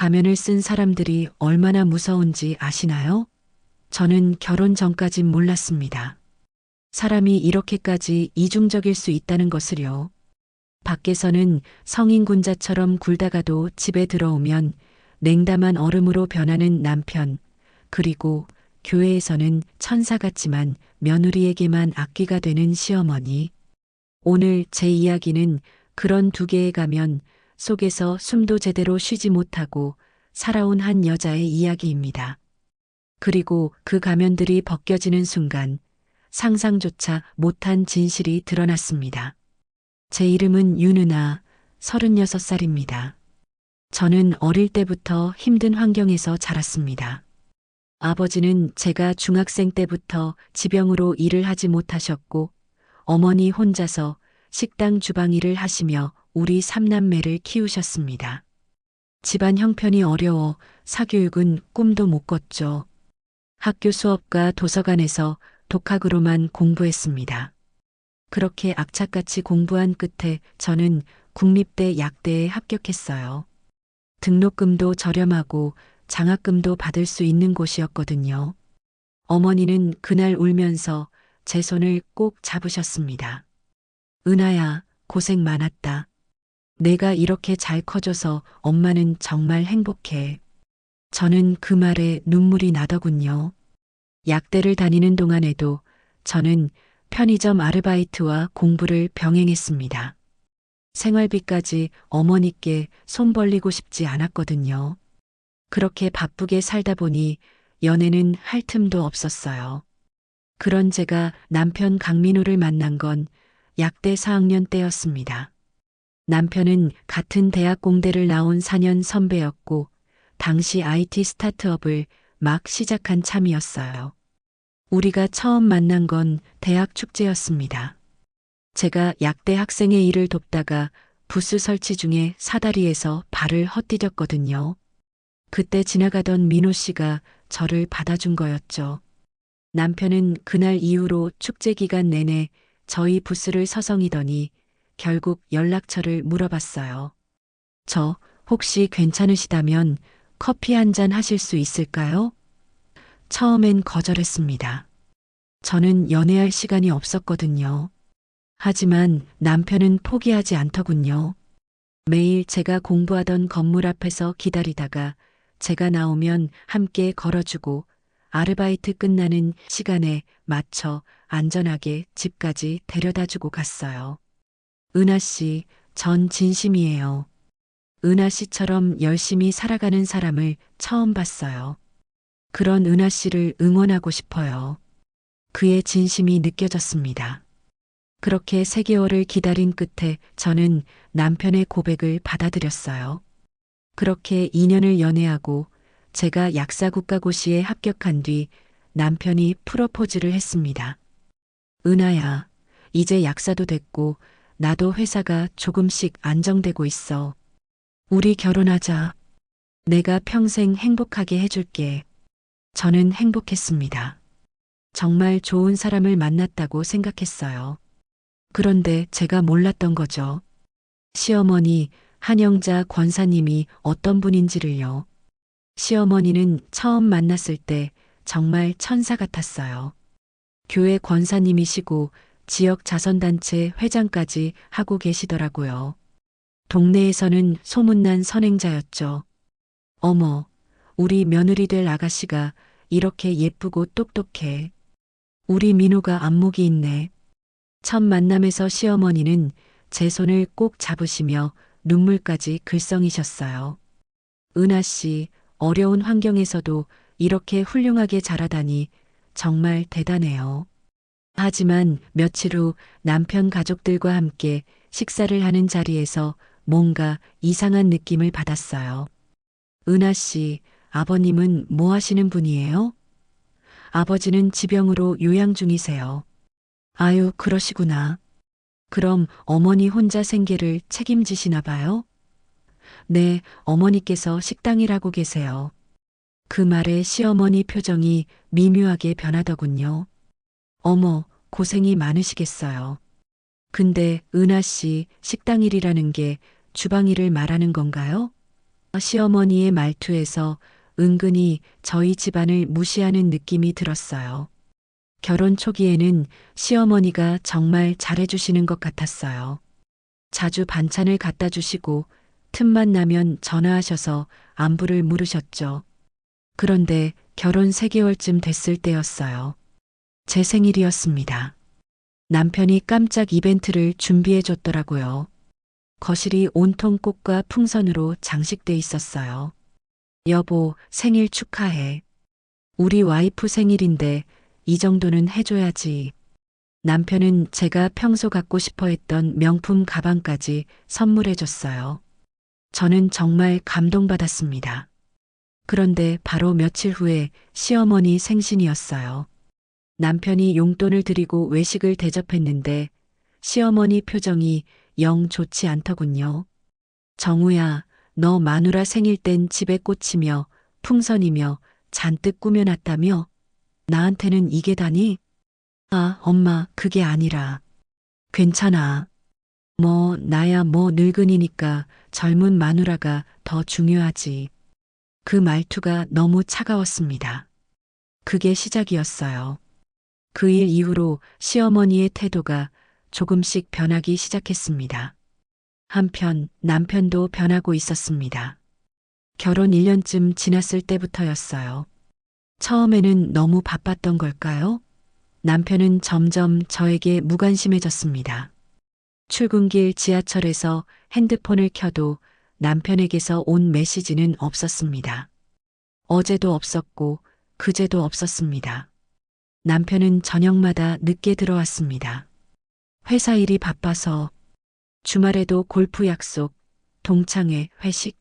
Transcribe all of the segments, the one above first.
가면을 쓴 사람들이 얼마나 무서운지 아시나요? 저는 결혼 전까진 몰랐습니다. 사람이 이렇게까지 이중적일 수 있다는 것을요. 밖에서는 성인군자처럼 굴다가도 집에 들어오면 냉담한 얼음으로 변하는 남편, 그리고 교회에서는 천사 같지만 며느리에게만 악귀가 되는 시어머니. 오늘 제 이야기는 그런 두 개의 가면 속에서 숨도 제대로 쉬지 못하고 살아온 한 여자의 이야기입니다. 그리고 그 가면들이 벗겨지는 순간 상상조차 못한 진실이 드러났습니다. 제 이름은 윤은아, 36살입니다. 저는 어릴 때부터 힘든 환경에서 자랐습니다. 아버지는 제가 중학생 때부터 지병으로 일을 하지 못하셨고, 어머니 혼자서 식당 주방 일을 하시며 우리 삼남매를 키우셨습니다. 집안 형편이 어려워 사교육은 꿈도 못 꿨죠. 학교 수업과 도서관에서 독학으로만 공부했습니다. 그렇게 악착같이 공부한 끝에 저는 국립대 약대에 합격했어요. 등록금도 저렴하고 장학금도 받을 수 있는 곳이었거든요. 어머니는 그날 울면서 제 손을 꼭 잡으셨습니다. 은하야, 고생 많았다. 내가 이렇게 잘 커져서 엄마는 정말 행복해. 저는 그 말에 눈물이 나더군요. 약대를 다니는 동안에도 저는 편의점 아르바이트와 공부를 병행했습니다. 생활비까지 어머니께 손 벌리고 싶지 않았거든요. 그렇게 바쁘게 살다 보니 연애는 할 틈도 없었어요. 그런 제가 남편 강민호를 만난 건 약대 4학년 때였습니다. 남편은 같은 대학 공대를 나온 4년 선배였고 당시 IT 스타트업을 막 시작한 참이었어요. 우리가 처음 만난 건 대학 축제였습니다. 제가 약대 학생의 일을 돕다가 부스 설치 중에 사다리에서 발을 헛디뎠거든요. 그때 지나가던 민호 씨가 저를 받아준 거였죠. 남편은 그날 이후로 축제 기간 내내 저희 부스를 서성이더니 결국 연락처를 물어봤어요. 저 혹시 괜찮으시다면 커피 한 잔 하실 수 있을까요? 처음엔 거절했습니다. 저는 연애할 시간이 없었거든요. 하지만 남편은 포기하지 않더군요. 매일 제가 공부하던 건물 앞에서 기다리다가 제가 나오면 함께 걸어주고 아르바이트 끝나는 시간에 맞춰 안전하게 집까지 데려다 주고 갔어요. 은하 씨, 전 진심이에요. 은하 씨처럼 열심히 살아가는 사람을 처음 봤어요. 그런 은하 씨를 응원하고 싶어요. 그의 진심이 느껴졌습니다. 그렇게 3개월을 기다린 끝에 저는 남편의 고백을 받아들였어요. 그렇게 2년을 연애하고 제가 약사국가고시에 합격한 뒤 남편이 프로포즈를 했습니다. 은하야, 이제 약사도 됐고 나도 회사가 조금씩 안정되고 있어. 우리 결혼하자. 내가 평생 행복하게 해줄게. 저는 행복했습니다. 정말 좋은 사람을 만났다고 생각했어요. 그런데 제가 몰랐던 거죠. 시어머니 한영자 권사님이 어떤 분인지를요. 시어머니는 처음 만났을 때 정말 천사 같았어요. 교회 권사님이시고 지역 자선단체 회장까지 하고 계시더라고요. 동네에서는 소문난 선행자였죠. 어머, 우리 며느리 될 아가씨가 이렇게 예쁘고 똑똑해. 우리 민호가 안목이 있네. 첫 만남에서 시어머니는 제 손을 꼭 잡으시며 눈물까지 글썽이셨어요. 은하 씨, 어려운 환경에서도 이렇게 훌륭하게 자라다니 정말 대단해요. 하지만 며칠 후 남편 가족들과 함께 식사를 하는 자리에서 뭔가 이상한 느낌을 받았어요. 은하 씨, 아버님은 뭐 하시는 분이에요? 아버지는 지병으로 요양 중이세요. 아유, 그러시구나. 그럼 어머니 혼자 생계를 책임지시나 봐요? 네, 어머니께서 식당 일하고 계세요. 그 말에 시어머니 표정이 미묘하게 변하더군요. 어머, 고생이 많으시겠어요. 근데 은하 씨 식당 일이라는 게 주방 일을 말하는 건가요? 시어머니의 말투에서 은근히 저희 집안을 무시하는 느낌이 들었어요. 결혼 초기에는 시어머니가 정말 잘해주시는 것 같았어요. 자주 반찬을 갖다 주시고 틈만 나면 전화하셔서 안부를 물으셨죠. 그런데 결혼 3개월쯤 됐을 때였어요. 제 생일이었습니다. 남편이 깜짝 이벤트를 준비해 줬더라고요. 거실이 온통 꽃과 풍선으로 장식돼 있었어요. 여보, 생일 축하해. 우리 와이프 생일인데 이 정도는 해줘야지. 남편은 제가 평소 갖고 싶어 했던 명품 가방까지 선물해 줬어요. 저는 정말 감동받았습니다. 그런데 바로 며칠 후에 시어머니 생신이었어요. 남편이 용돈을 드리고 외식을 대접했는데 시어머니 표정이 영 좋지 않더군요. 정우야, 너 마누라 생일 땐 집에 꽃이며 풍선이며 잔뜩 꾸며놨다며? 나한테는 이게 다니? 아, 엄마, 그게 아니라. 괜찮아. 뭐, 나야 뭐 늙은이니까 젊은 마누라가 더 중요하지. 그 말투가 너무 차가웠습니다. 그게 시작이었어요. 그 일 이후로 시어머니의 태도가 조금씩 변하기 시작했습니다. 한편 남편도 변하고 있었습니다. 결혼 1년쯤 지났을 때부터였어요. 처음에는 너무 바빴던 걸까요? 남편은 점점 저에게 무관심해졌습니다. 출근길 지하철에서 핸드폰을 켜도 남편에게서 온 메시지는 없었습니다. 어제도 없었고 그제도 없었습니다. 남편은 저녁마다 늦게 들어왔습니다. 회사 일이 바빠서 주말에도 골프 약속, 동창회, 회식.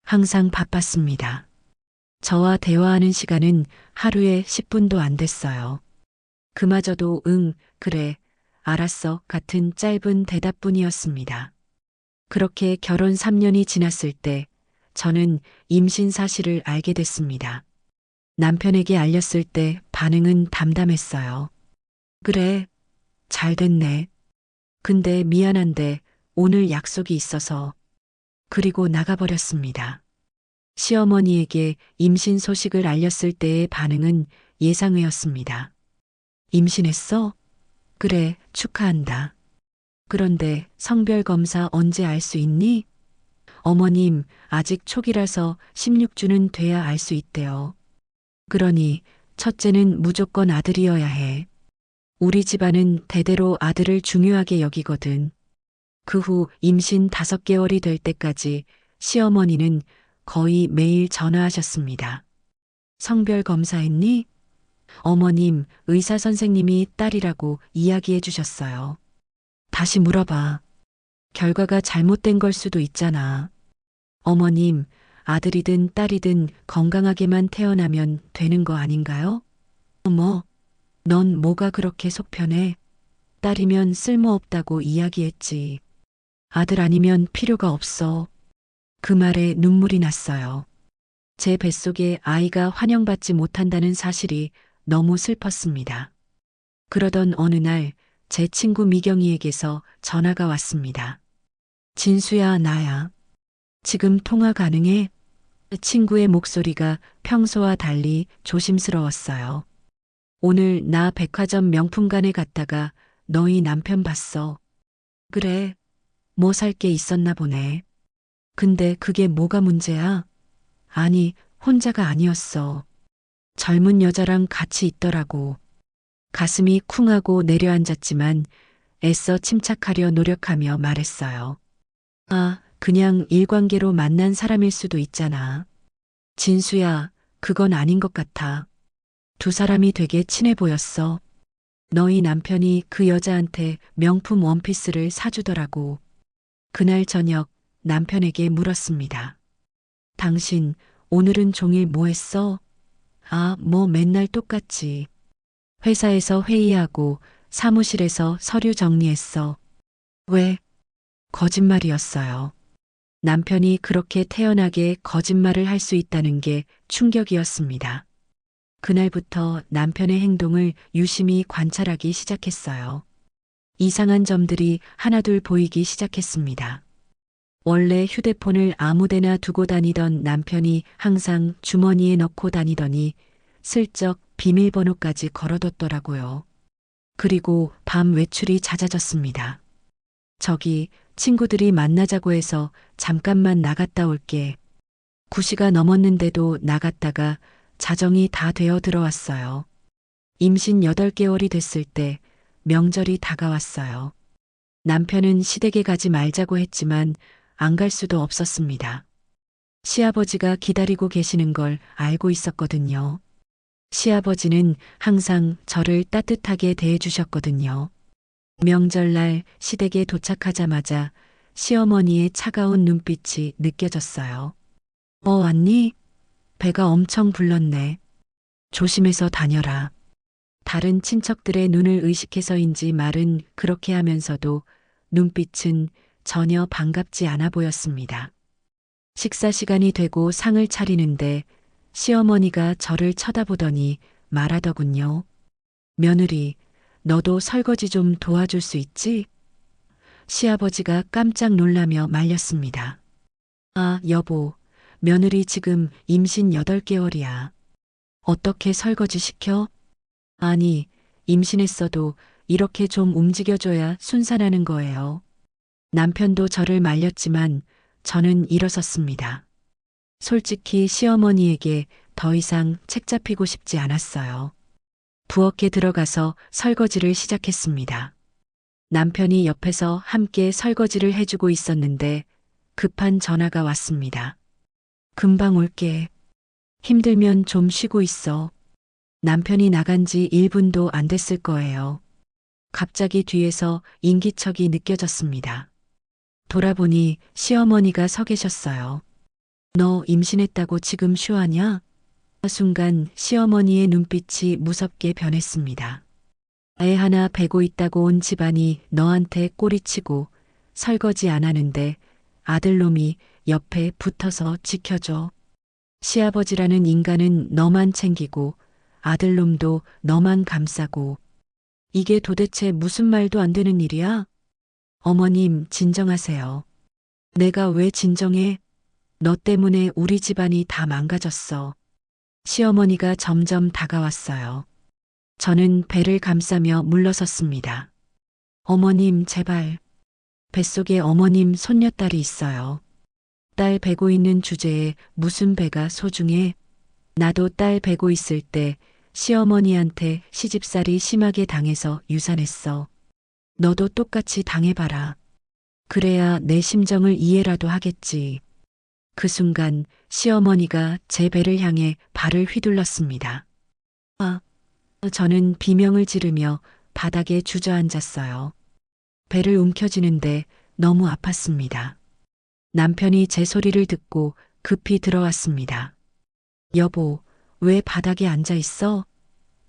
항상 바빴습니다. 저와 대화하는 시간은 하루에 10분도 안 됐어요. 그마저도 응, 그래, 알았어 같은 짧은 대답뿐이었습니다. 그렇게 결혼 3년이 지났을 때 저는 임신 사실을 알게 됐습니다. 남편에게 알렸을 때 반응은 담담했어요. 그래, 잘 됐네. 근데 미안한데 오늘 약속이 있어서. 그리고 나가버렸습니다. 시어머니에게 임신 소식을 알렸을 때의 반응은 예상외였습니다. 임신했어? 그래, 축하한다. 그런데 성별 검사 언제 알 수 있니? 어머님, 아직 초기라서 16주는 돼야 알 수 있대요. 그러니 첫째는 무조건 아들이어야 해. 우리 집안은 대대로 아들을 중요하게 여기거든. 그 후 임신 5개월이 될 때까지 시어머니는 거의 매일 전화하셨습니다. 성별 검사했니? 어머님, 의사 선생님이 딸이라고 이야기해 주셨어요. 다시 물어봐. 결과가 잘못된 걸 수도 있잖아. 어머님, 아들이든 딸이든 건강하게만 태어나면 되는 거 아닌가요? 어머, 넌 뭐가 그렇게 속편해? 딸이면 쓸모없다고 이야기했지. 아들 아니면 필요가 없어. 그 말에 눈물이 났어요. 제 뱃속에 아이가 환영받지 못한다는 사실이 너무 슬펐습니다. 그러던 어느 날 제 친구 미경이에게서 전화가 왔습니다. 진수야, 나야. 지금 통화 가능해? 친구의 목소리가 평소와 달리 조심스러웠어요. 오늘 나 백화점 명품관에 갔다가 너희 남편 봤어. 그래, 뭐 살 게 있었나 보네. 근데 그게 뭐가 문제야? 아니, 혼자가 아니었어. 젊은 여자랑 같이 있더라고. 가슴이 쿵하고 내려앉았지만 애써 침착하려 노력하며 말했어요. 아, 그냥 일관계로 만난 사람일 수도 있잖아. 진수야, 그건 아닌 것 같아. 두 사람이 되게 친해 보였어. 너희 남편이 그 여자한테 명품 원피스를 사주더라고. 그날 저녁 남편에게 물었습니다. 당신 오늘은 종일 뭐 했어? 아, 뭐 맨날 똑같지. 회사에서 회의하고 사무실에서 서류 정리했어. 왜? 거짓말이었어요. 남편이 그렇게 태연하게 거짓말을 할 수 있다는 게 충격이었습니다. 그날부터 남편의 행동을 유심히 관찰하기 시작했어요. 이상한 점들이 하나둘 보이기 시작했습니다. 원래 휴대폰을 아무데나 두고 다니던 남편이 항상 주머니에 넣고 다니더니 슬쩍 비밀번호까지 걸어뒀더라고요. 그리고 밤 외출이 잦아졌습니다. 저기 친구들이 만나자고 해서 잠깐만 나갔다 올게. 9시가 넘었는데도 나갔다가 자정이 다 되어 들어왔어요. 임신 8개월이 됐을 때 명절이 다가왔어요. 남편은 시댁에 가지 말자고 했지만 안 갈 수도 없었습니다. 시아버지가 기다리고 계시는 걸 알고 있었거든요. 시아버지는 항상 저를 따뜻하게 대해주셨거든요. 명절날 시댁에 도착하자마자 시어머니의 차가운 눈빛이 느껴졌어요. 왔니? 배가 엄청 불렀네. 조심해서 다녀라. 다른 친척들의 눈을 의식해서인지 말은 그렇게 하면서도 눈빛은 전혀 반갑지 않아 보였습니다. 식사 시간이 되고 상을 차리는데 시어머니가 저를 쳐다보더니 말하더군요. 며느리, 너도 설거지 좀 도와줄 수 있지? 시아버지가 깜짝 놀라며 말렸습니다. 아, 여보, 며느리 지금 임신 8개월이야. 어떻게 설거지 시켜? 아니, 임신했어도 이렇게 좀 움직여줘야 순산하는 거예요. 남편도 저를 말렸지만 저는 일어섰습니다. 솔직히 시어머니에게 더 이상 책 잡히고 싶지 않았어요. 부엌에 들어가서 설거지를 시작했습니다. 남편이 옆에서 함께 설거지를 해주고 있었는데 급한 전화가 왔습니다. 금방 올게. 힘들면 좀 쉬고 있어. 남편이 나간 지 1분도 안 됐을 거예요. 갑자기 뒤에서 인기척이 느껴졌습니다. 돌아보니 시어머니가 서 계셨어요. 너 임신했다고 지금 쉬하냐? 순간 시어머니의 눈빛이 무섭게 변했습니다. 애 하나 베고 있다고 온 집안이 너한테 꼬리치고 설거지 안 하는데 아들놈이 옆에 붙어서 지켜줘. 시아버지라는 인간은 너만 챙기고 아들놈도 너만 감싸고 이게 도대체 무슨 말도 안 되는 일이야? 어머님, 진정하세요. 내가 왜 진정해? 너 때문에 우리 집안이 다 망가졌어. 시어머니가 점점 다가왔어요. 저는 배를 감싸며 물러섰습니다. 어머님, 제발. 뱃속에 어머님 손녀딸이 있어요. 딸 베고 있는 주제에 무슨 배가 소중해? 나도 딸 베고 있을 때 시어머니한테 시집살이 심하게 당해서 유산했어. 너도 똑같이 당해봐라. 그래야 내 심정을 이해라도 하겠지. 그 순간 시어머니가 제 배를 향해 발을 휘둘렀습니다. 저는 비명을 지르며 바닥에 주저앉았어요. 배를 움켜쥐는데 너무 아팠습니다. 남편이 제 소리를 듣고 급히 들어왔습니다. 여보, 왜 바닥에 앉아 있어?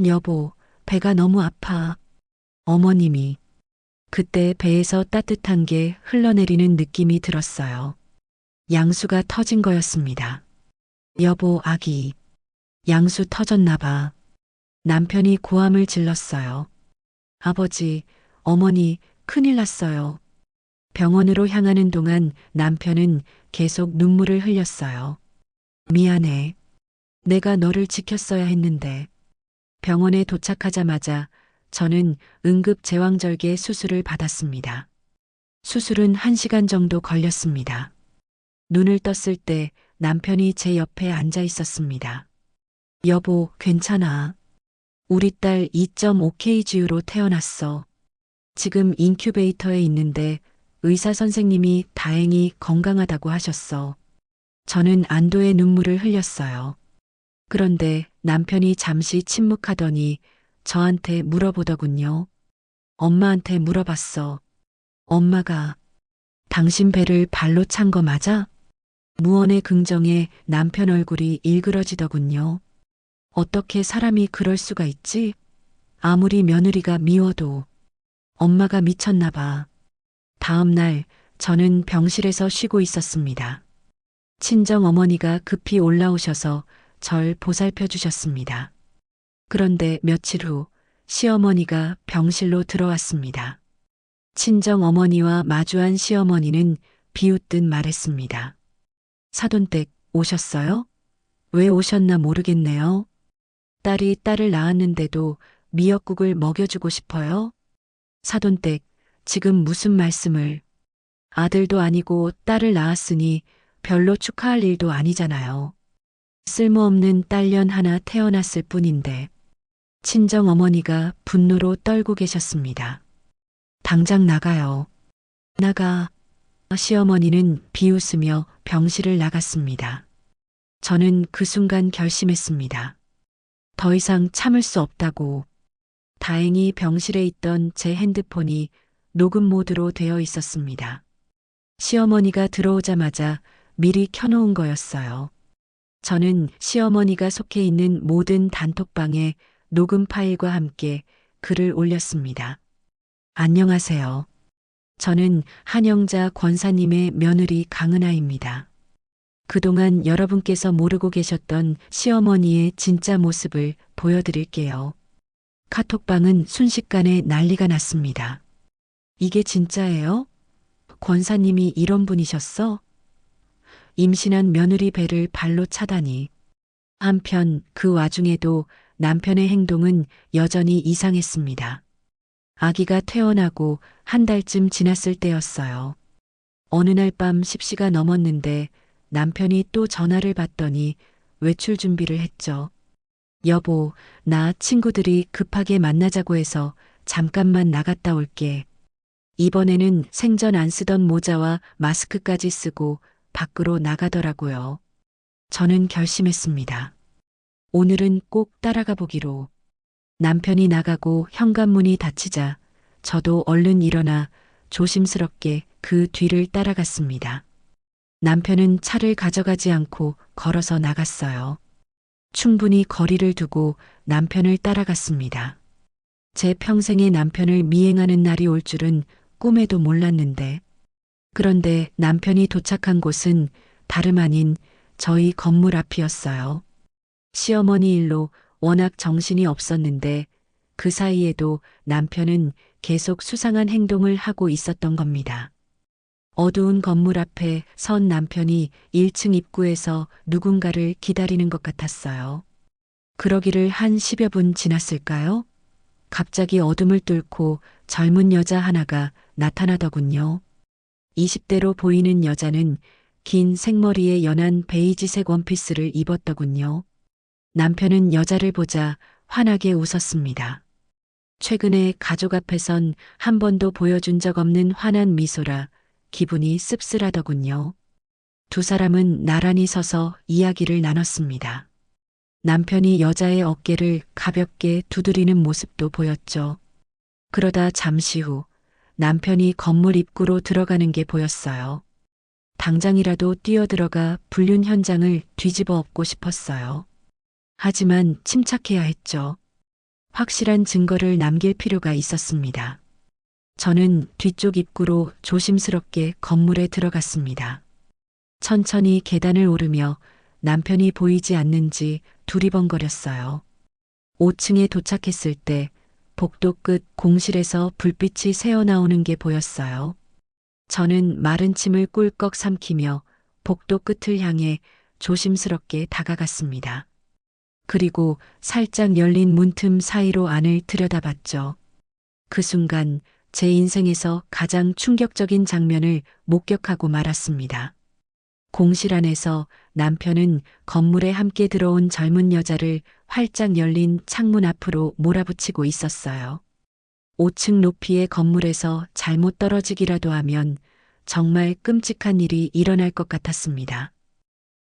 여보, 배가 너무 아파. 어머님이. 그때 배에서 따뜻한 게 흘러내리는 느낌이 들었어요. 양수가 터진 거였습니다. 여보, 아기. 양수 터졌나 봐. 남편이 고함을 질렀어요. 아버지, 어머니, 큰일 났어요. 병원으로 향하는 동안 남편은 계속 눈물을 흘렸어요. 미안해. 내가 너를 지켰어야 했는데. 병원에 도착하자마자 저는 응급 제왕절개 수술을 받았습니다. 수술은 1시간 정도 걸렸습니다. 눈을 떴을 때 남편이 제 옆에 앉아 있었습니다. 여보, 괜찮아. 우리 딸 2.5kg로 태어났어. 지금 인큐베이터에 있는데 의사 선생님이 다행히 건강하다고 하셨어. 저는 안도의 눈물을 흘렸어요. 그런데 남편이 잠시 침묵하더니 저한테 물어보더군요. 엄마한테 물어봤어. 엄마가 당신 배를 발로 찬 거 맞아? 무언의 긍정에 남편 얼굴이 일그러지더군요. 어떻게 사람이 그럴 수가 있지? 아무리 며느리가 미워도 엄마가 미쳤나 봐. 다음 날 저는 병실에서 쉬고 있었습니다. 친정 어머니가 급히 올라오셔서 절 보살펴 주셨습니다. 그런데 며칠 후 시어머니가 병실로 들어왔습니다. 친정 어머니와 마주한 시어머니는 비웃듯 말했습니다. 사돈댁 오셨어요? 왜 오셨나 모르겠네요. 딸이 딸을 낳았는데도 미역국을 먹여주고 싶어요? 사돈댁, 지금 무슨 말씀을. 아들도 아니고 딸을 낳았으니 별로 축하할 일도 아니잖아요. 쓸모없는 딸년 하나 태어났을 뿐인데. 친정 어머니가 분노로 떨고 계셨습니다. 당장 나가요. 나가. 시어머니는 비웃으며 병실을 나갔습니다. 저는 그 순간 결심했습니다. 더 이상 참을 수 없다고. 다행히 병실에 있던 제 핸드폰이 녹음 모드로 되어 있었습니다. 시어머니가 들어오자마자 미리 켜놓은 거였어요. 저는 시어머니가 속해 있는 모든 단톡방에 녹음 파일과 함께 글을 올렸습니다. 안녕하세요. 저는 한영자 권사님의 며느리 강은하입니다. 그동안 여러분께서 모르고 계셨던 시어머니의 진짜 모습을 보여드릴게요. 카톡방은 순식간에 난리가 났습니다. 이게 진짜예요? 권사님이 이런 분이셨어? 임신한 며느리 배를 발로 차다니. 한편 그 와중에도 남편의 행동은 여전히 이상했습니다. 아기가 태어나고 한 달쯤 지났을 때였어요. 어느 날 밤 10시가 넘었는데 남편이 또 전화를 받더니 외출 준비를 했죠. 여보, 나 친구들이 급하게 만나자고 해서 잠깐만 나갔다 올게. 이번에는 생전 안 쓰던 모자와 마스크까지 쓰고 밖으로 나가더라고요. 저는 결심했습니다. 오늘은 꼭 따라가 보기로. 남편이 나가고 현관문이 닫히자 저도 얼른 일어나 조심스럽게 그 뒤를 따라갔습니다. 남편은 차를 가져가지 않고 걸어서 나갔어요. 충분히 거리를 두고 남편을 따라갔습니다. 제 평생의 남편을 미행하는 날이 올 줄은 꿈에도 몰랐는데. 그런데 남편이 도착한 곳은 다름 아닌 저희 건물 앞이었어요. 시어머니 일로 워낙 정신이 없었는데 그 사이에도 남편은 계속 수상한 행동을 하고 있었던 겁니다. 어두운 건물 앞에 선 남편이 1층 입구에서 누군가를 기다리는 것 같았어요. 그러기를 한 10여 분 지났을까요? 갑자기 어둠을 뚫고 젊은 여자 하나가 나타나더군요. 20대로 보이는 여자는 긴 생머리에 연한 베이지색 원피스를 입었더군요. 남편은 여자를 보자 환하게 웃었습니다. 최근에 가족 앞에선 한 번도 보여준 적 없는 환한 미소라 기분이 씁쓸하더군요. 두 사람은 나란히 서서 이야기를 나눴습니다. 남편이 여자의 어깨를 가볍게 두드리는 모습도 보였죠. 그러다 잠시 후 남편이 건물 입구로 들어가는 게 보였어요. 당장이라도 뛰어들어가 불륜 현장을 뒤집어 엎고 싶었어요. 하지만 침착해야 했죠. 확실한 증거를 남길 필요가 있었습니다. 저는 뒤쪽 입구로 조심스럽게 건물에 들어갔습니다. 천천히 계단을 오르며 남편이 보이지 않는지 두리번거렸어요. 5층에 도착했을 때 복도 끝 공실에서 불빛이 새어나오는 게 보였어요. 저는 마른 침을 꿀꺽 삼키며 복도 끝을 향해 조심스럽게 다가갔습니다. 그리고 살짝 열린 문틈 사이로 안을 들여다봤죠. 그 순간 제 인생에서 가장 충격적인 장면을 목격하고 말았습니다. 공실 안에서 남편은 건물에 함께 들어온 젊은 여자를 활짝 열린 창문 앞으로 몰아붙이고 있었어요. 5층 높이의 건물에서 잘못 떨어지기라도 하면 정말 끔찍한 일이 일어날 것 같았습니다.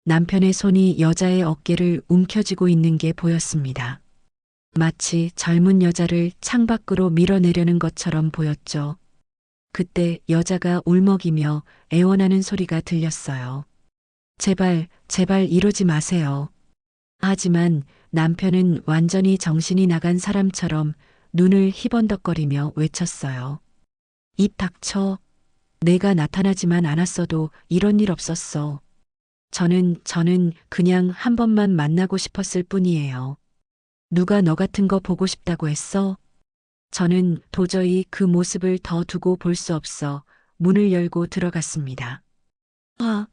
남편의 손이 여자의 어깨를 움켜쥐고 있는 게 보였습니다. 마치 젊은 여자를 창밖으로 밀어내려는 것처럼 보였죠. 그때 여자가 울먹이며 애원하는 소리가 들렸어요. 제발, 제발 이러지 마세요. 하지만 남편은 완전히 정신이 나간 사람처럼 눈을 희번덕거리며 외쳤어요. 입 닥쳐. 내가 나타나지만 않았어도 이런 일 없었어. 저는 그냥 한 번만 만나고 싶었을 뿐이에요. 누가 너 같은 거 보고 싶다고 했어? 저는 도저히 그 모습을 더 두고 볼 수 없어 문을 열고 들어갔습니다. 아,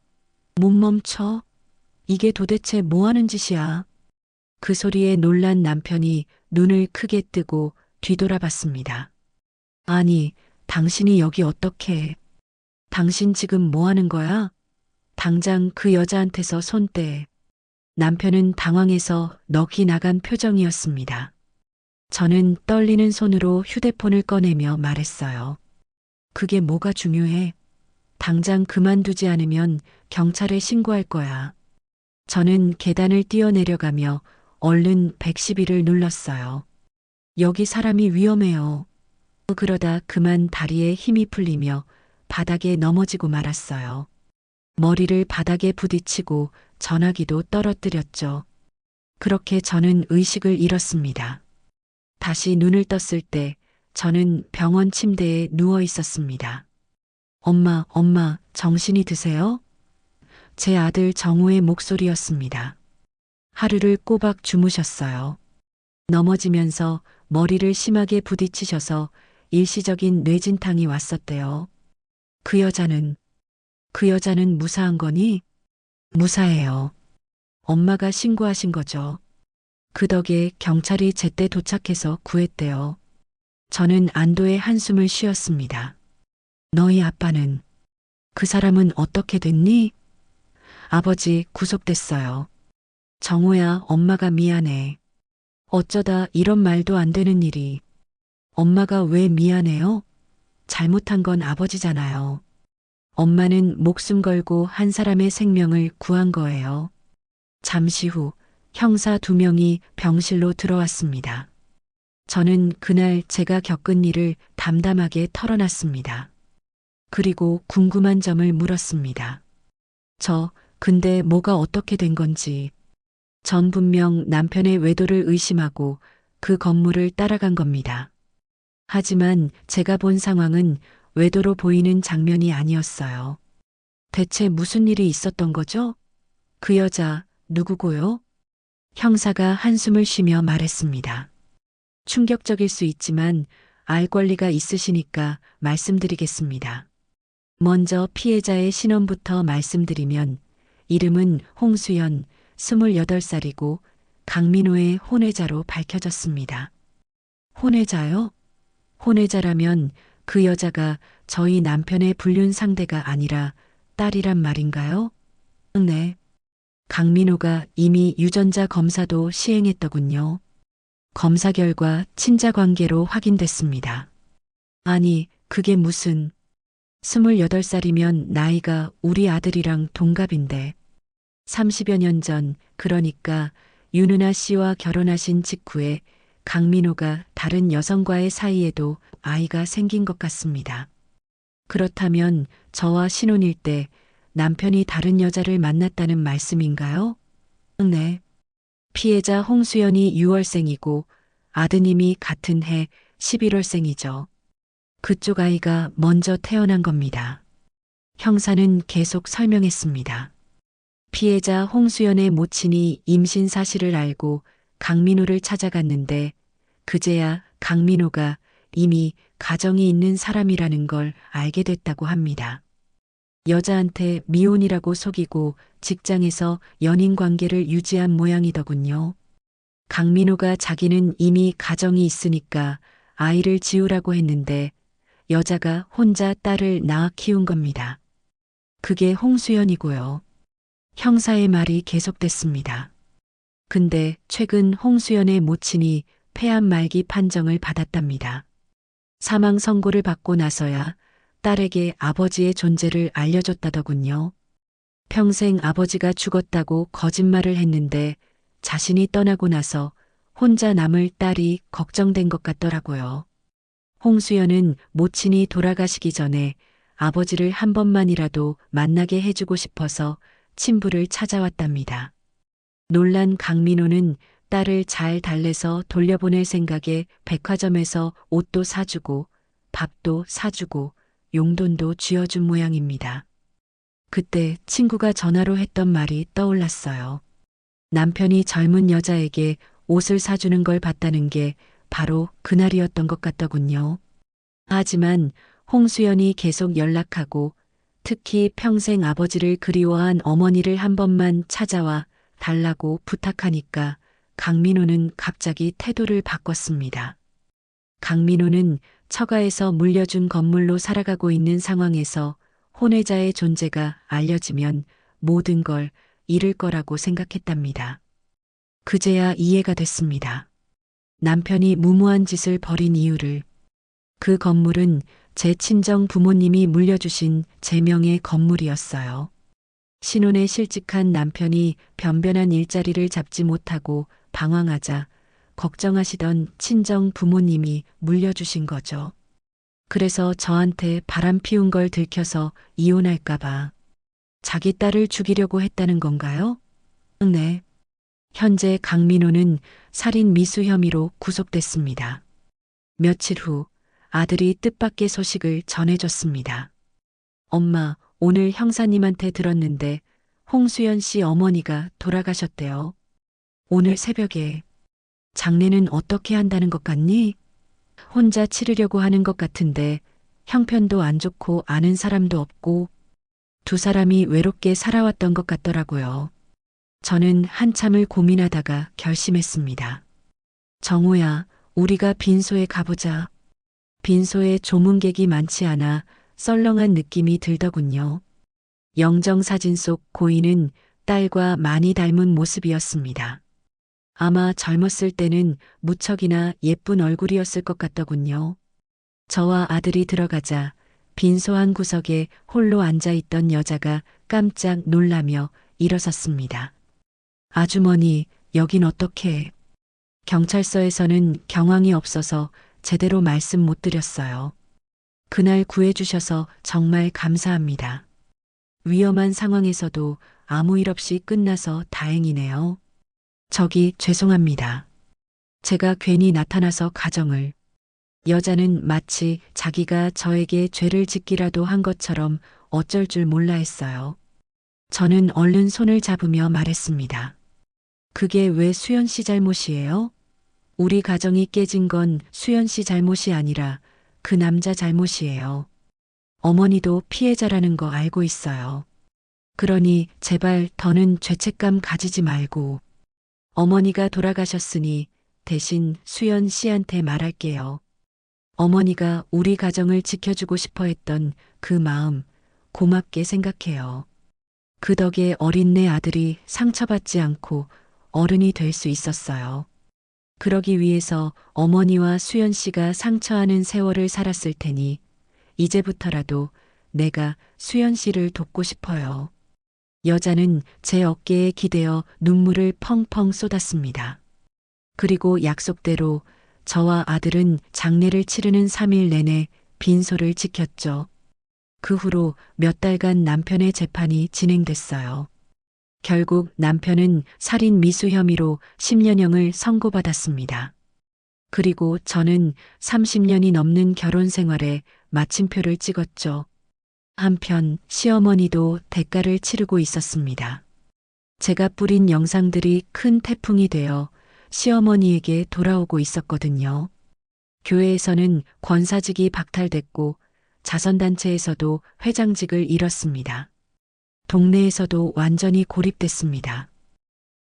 못 멈춰. 이게 도대체 뭐 하는 짓이야? 그 소리에 놀란 남편이 눈을 크게 뜨고 뒤돌아봤습니다. 아니, 당신이 여기 어떻게 해? 당신 지금 뭐 하는 거야? 당장 그 여자한테서 손 떼. 남편은 당황해서 넋이 나간 표정이었습니다. 저는 떨리는 손으로 휴대폰을 꺼내며 말했어요. 그게 뭐가 중요해? 당장 그만두지 않으면 경찰에 신고할 거야. 저는 계단을 뛰어내려가며 얼른 112를 눌렀어요. 여기 사람이 위험해요. 그러다 그만 다리에 힘이 풀리며 바닥에 넘어지고 말았어요. 머리를 바닥에 부딪히고 전화기도 떨어뜨렸죠. 그렇게 저는 의식을 잃었습니다. 다시 눈을 떴을 때 저는 병원 침대에 누워 있었습니다. 엄마, 정신이 드세요? 제 아들 정우의 목소리였습니다. 하루를 꼬박 주무셨어요. 넘어지면서 머리를 심하게 부딪히셔서 일시적인 뇌진탕이 왔었대요. 그 여자는 무사한 거니? 무사해요. 엄마가 신고하신 거죠. 그 덕에 경찰이 제때 도착해서 구했대요. 저는 안도의 한숨을 쉬었습니다. 너희 아빠는? 그 사람은 어떻게 됐니? 아버지 구속됐어요. 정호야, 엄마가 미안해. 어쩌다 이런 말도 안 되는 일이. 엄마가 왜 미안해요? 잘못한 건 아버지잖아요. 엄마는 목숨 걸고 한 사람의 생명을 구한 거예요. 잠시 후 형사 2명이 병실로 들어왔습니다. 저는 그날 제가 겪은 일을 담담하게 털어놨습니다. 그리고 궁금한 점을 물었습니다. 근데 뭐가 어떻게 된 건지. 전 분명 남편의 외도를 의심하고 그 건물을 따라간 겁니다. 하지만 제가 본 상황은 외도로 보이는 장면이 아니었어요. 대체 무슨 일이 있었던 거죠? 그 여자 누구고요? 형사가 한숨을 쉬며 말했습니다. 충격적일 수 있지만 알 권리가 있으시니까 말씀드리겠습니다. 먼저 피해자의 신원부터 말씀드리면 이름은 홍수연, 28살이고 강민호의 혼외자로 밝혀졌습니다. 혼외자요? 혼외자라면 그 여자가 저희 남편의 불륜 상대가 아니라 딸이란 말인가요? 네. 강민호가 이미 유전자 검사도 시행했더군요. 검사 결과 친자 관계로 확인됐습니다. 아니, 그게 무슨 28살이면 나이가 우리 아들이랑 동갑인데 30여 년 전, 그러니까 윤은아 씨와 결혼하신 직후에 강민호가 다른 여성과의 사이에도 아이가 생긴 것 같습니다. 그렇다면 저와 신혼일 때 남편이 다른 여자를 만났다는 말씀인가요? 네. 피해자 홍수연이 6월생이고 아드님이 같은 해 11월생이죠. 그쪽 아이가 먼저 태어난 겁니다. 형사는 계속 설명했습니다. 피해자 홍수연의 모친이 임신 사실을 알고 강민호를 찾아갔는데 그제야 강민호가 이미 가정이 있는 사람이라는 걸 알게 됐다고 합니다. 여자한테 미혼이라고 속이고 직장에서 연인 관계를 유지한 모양이더군요. 강민호가 자기는 이미 가정이 있으니까 아이를 지우라고 했는데 여자가 혼자 딸을 낳아 키운 겁니다. 그게 홍수연이고요. 형사의 말이 계속됐습니다. 근데 최근 홍수연의 모친이 폐암 말기 판정을 받았답니다. 사망 선고를 받고 나서야 딸에게 아버지의 존재를 알려줬다더군요. 평생 아버지가 죽었다고 거짓말을 했는데 자신이 떠나고 나서 혼자 남을 딸이 걱정된 것 같더라고요. 홍수연은 모친이 돌아가시기 전에 아버지를 한 번만이라도 만나게 해주고 싶어서 친부를 찾아왔답니다. 놀란 강민호는 딸을 잘 달래서 돌려보낼 생각에 백화점에서 옷도 사주고 밥도 사주고 용돈도 쥐어준 모양입니다. 그때 친구가 전화로 했던 말이 떠올랐어요. 남편이 젊은 여자에게 옷을 사주는 걸 봤다는 게 바로 그날이었던 것 같더군요. 하지만 홍수연이 계속 연락하고 특히 평생 아버지를 그리워한 어머니를 한 번만 찾아와 달라고 부탁하니까 강민호는 갑자기 태도를 바꿨습니다. 강민호는 처가에서 물려준 건물로 살아가고 있는 상황에서 혼외자의 존재가 알려지면 모든 걸 잃을 거라고 생각했답니다. 그제야 이해가 됐습니다. 남편이 무모한 짓을 벌인 이유를. 그 건물은 제 친정 부모님이 물려주신 제 명의 건물이었어요. 신혼에 실직한 남편이 변변한 일자리를 잡지 못하고 방황하자 걱정하시던 친정 부모님이 물려주신 거죠. 그래서 저한테 바람 피운 걸 들켜서 이혼할까봐 자기 딸을 죽이려고 했다는 건가요? 네. 현재 강민호는 살인 미수 혐의로 구속됐습니다. 며칠 후 아들이 뜻밖의 소식을 전해줬습니다. 엄마, 오늘 형사님한테 들었는데 홍수연 씨 어머니가 돌아가셨대요. 오늘 새벽에. 장례는 어떻게 한다는 것 같니? 혼자 치르려고 하는 것 같은데 형편도 안 좋고 아는 사람도 없고 두 사람이 외롭게 살아왔던 것 같더라고요. 저는 한참을 고민하다가 결심했습니다. 정호야, 우리가 빈소에 가보자. 빈소에 조문객이 많지 않아 썰렁한 느낌이 들더군요. 영정사진 속 고인은 딸과 많이 닮은 모습이었습니다. 아마 젊었을 때는 무척이나 예쁜 얼굴이었을 것 같더군요. 저와 아들이 들어가자 빈소 한 구석에 홀로 앉아있던 여자가 깜짝 놀라며 일어섰습니다. 아주머니, 여긴 어떻게? 경찰서에서는 경황이 없어서 제대로 말씀 못 드렸어요. 그날 구해주셔서 정말 감사합니다. 위험한 상황에서도 아무 일 없이 끝나서 다행이네요. 저기 죄송합니다. 제가 괜히 나타나서 가정을. 여자는 마치 자기가 저에게 죄를 짓기라도 한 것처럼 어쩔 줄 몰라 했어요. 저는 얼른 손을 잡으며 말했습니다. 그게 왜 수연 씨 잘못이에요? 우리 가정이 깨진 건 수연 씨 잘못이 아니라 그 남자 잘못이에요. 어머니도 피해자라는 거 알고 있어요. 그러니 제발 더는 죄책감 가지지 말고. 어머니가 돌아가셨으니 대신 수연 씨한테 말할게요. 어머니가 우리 가정을 지켜주고 싶어 했던 그 마음 고맙게 생각해요. 그 덕에 어린 내 아들이 상처받지 않고 어른이 될 수 있었어요. 그러기 위해서 어머니와 수연 씨가 상처하는 세월을 살았을 테니 이제부터라도 내가 수연 씨를 돕고 싶어요. 여자는 제 어깨에 기대어 눈물을 펑펑 쏟았습니다. 그리고 약속대로 저와 아들은 장례를 치르는 3일 내내 빈소를 지켰죠. 그 후로 몇 달간 남편의 재판이 진행됐어요. 결국 남편은 살인 미수 혐의로 10년형을 선고받았습니다. 그리고 저는 30년이 넘는 결혼 생활에 마침표를 찍었죠. 한편 시어머니도 대가를 치르고 있었습니다. 제가 뿌린 영상들이 큰 태풍이 되어 시어머니에게 돌아오고 있었거든요. 교회에서는 권사직이 박탈됐고 자선단체에서도 회장직을 잃었습니다. 동네에서도 완전히 고립됐습니다.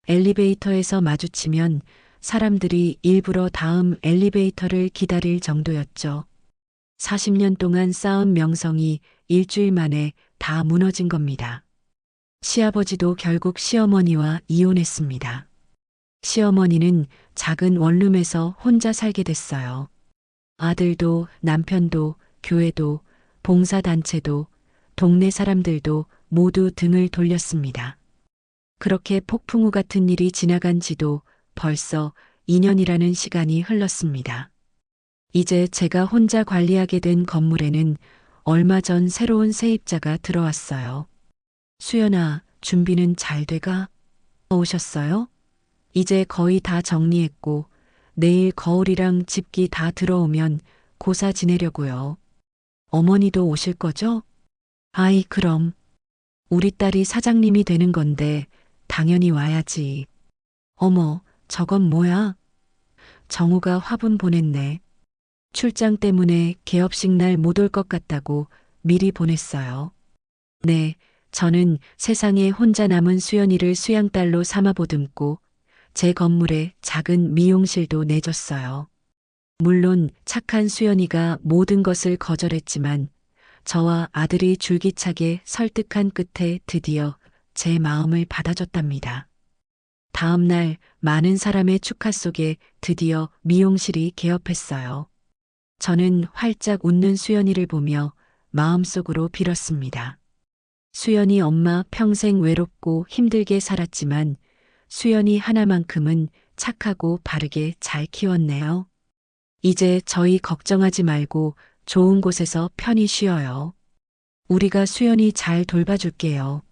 엘리베이터에서 마주치면 사람들이 일부러 다음 엘리베이터를 기다릴 정도였죠. 40년 동안 쌓은 명성이 일주일 만에 다 무너진 겁니다. 시아버지도 결국 시어머니와 이혼했습니다. 시어머니는 작은 원룸에서 혼자 살게 됐어요. 아들도 남편도 교회도 봉사단체도 동네 사람들도 모두 등을 돌렸습니다. 그렇게 폭풍우 같은 일이 지나간 지도 벌써 2년이라는 시간이 흘렀습니다. 이제 제가 혼자 관리하게 된 건물에는 얼마 전 새로운 세입자가 들어왔어요. 수연아, 준비는 잘 돼가? 오셨어요? 이제 거의 다 정리했고 내일 거울이랑 집기 다 들어오면 고사 지내려고요. 어머니도 오실 거죠? 아이, 그럼. 우리 딸이 사장님이 되는 건데 당연히 와야지. 어머, 저건 뭐야? 정우가 화분 보냈네. 출장 때문에 개업식 날 못 올 것 같다고 미리 보냈어요. 네, 저는 세상에 혼자 남은 수연이를 수양딸로 삼아 보듬고 제 건물에 작은 미용실도 내줬어요. 물론 착한 수연이가 모든 것을 거절했지만 저와 아들이 줄기차게 설득한 끝에 드디어 제 마음을 받아줬답니다. 다음 날 많은 사람의 축하 속에 드디어 미용실이 개업했어요. 저는 활짝 웃는 수연이를 보며 마음속으로 빌었습니다. 수연이 엄마 평생 외롭고 힘들게 살았지만 수연이 하나만큼은 착하고 바르게 잘 키웠네요. 이제 저희 걱정하지 말고 좋은 곳에서 편히 쉬어요. 우리가 수연이 잘 돌봐줄게요.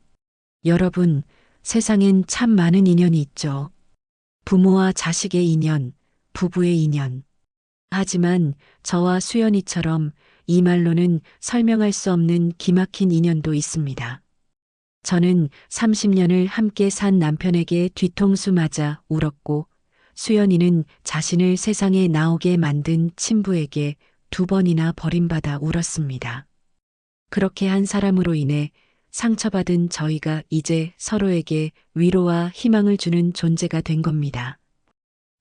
여러분, 세상엔 참 많은 인연이 있죠. 부모와 자식의 인연, 부부의 인연. 하지만 저와 수연이처럼 이 말로는 설명할 수 없는 기막힌 인연도 있습니다. 저는 30년을 함께 산 남편에게 뒤통수 맞아 울었고, 수연이는 자신을 세상에 나오게 만든 친부에게 2번이나 버림받아 울었습니다. 그렇게 한 사람으로 인해 상처받은 저희가 이제 서로에게 위로와 희망을 주는 존재가 된 겁니다.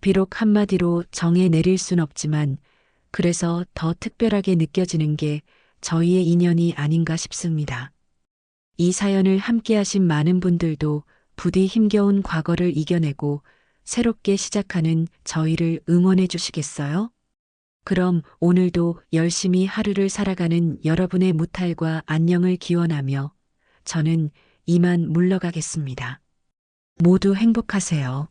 비록 한마디로 정해 내릴 순 없지만 그래서 더 특별하게 느껴지는 게 저희의 인연이 아닌가 싶습니다. 이 사연을 함께 하신 많은 분들도 부디 힘겨운 과거를 이겨내고 새롭게 시작하는 저희를 응원해 주시겠어요? 그럼 오늘도 열심히 하루를 살아가는 여러분의 무탈과 안녕을 기원하며 저는 이만 물러가겠습니다. 모두 행복하세요.